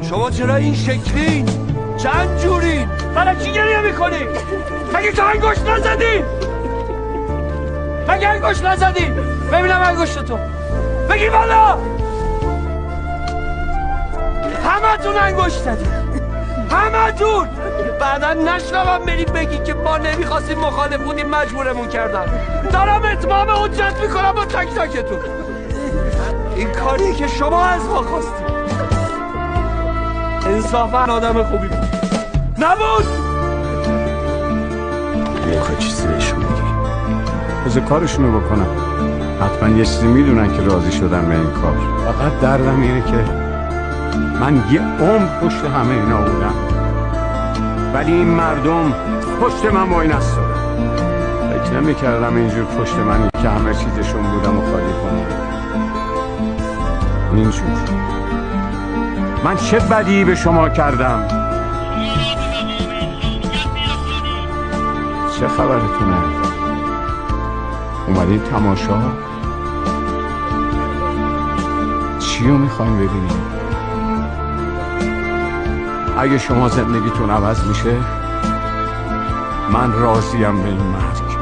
شما چرا این شکلین؟ چند جورین؟ برای چی گریه میکنی؟ مگه تو انگشت نزدی؟ مگه انگشت نزدی؟ ببینم انگشت تو بگی بالا. همه تون انگشت زدی، همه تون. بعدا نشنوم بریم بگی که ما نمیخواستیم مخالف بودیم مجبورمون کردن. دارم اتمام حجت میکنم با تک تکتون. این کاریه که شما از ما خواستیم. انصافا آدم خوبی بود نبود. میخوای چیزی بهشون بگی؟ بذار کارشونو بکنم. حتما یه چیزی میدونن که راضی شدن به این کار. فقط دردم اینه که من یه عمر پشت همه اینا بودم، ولی این مردم پشت من وای نستادن. فکر نمی‌کردم اینجور پشت منی که همه چیزشون بودم و خالی کنم. اینجور من چه بدی به شما کردم؟ چه خبرتونه؟ اومدین تماشا؟ چی رو میخواین ببینید؟ اگه شما زندگیتون عوض میشه من راضیم به این مرگ.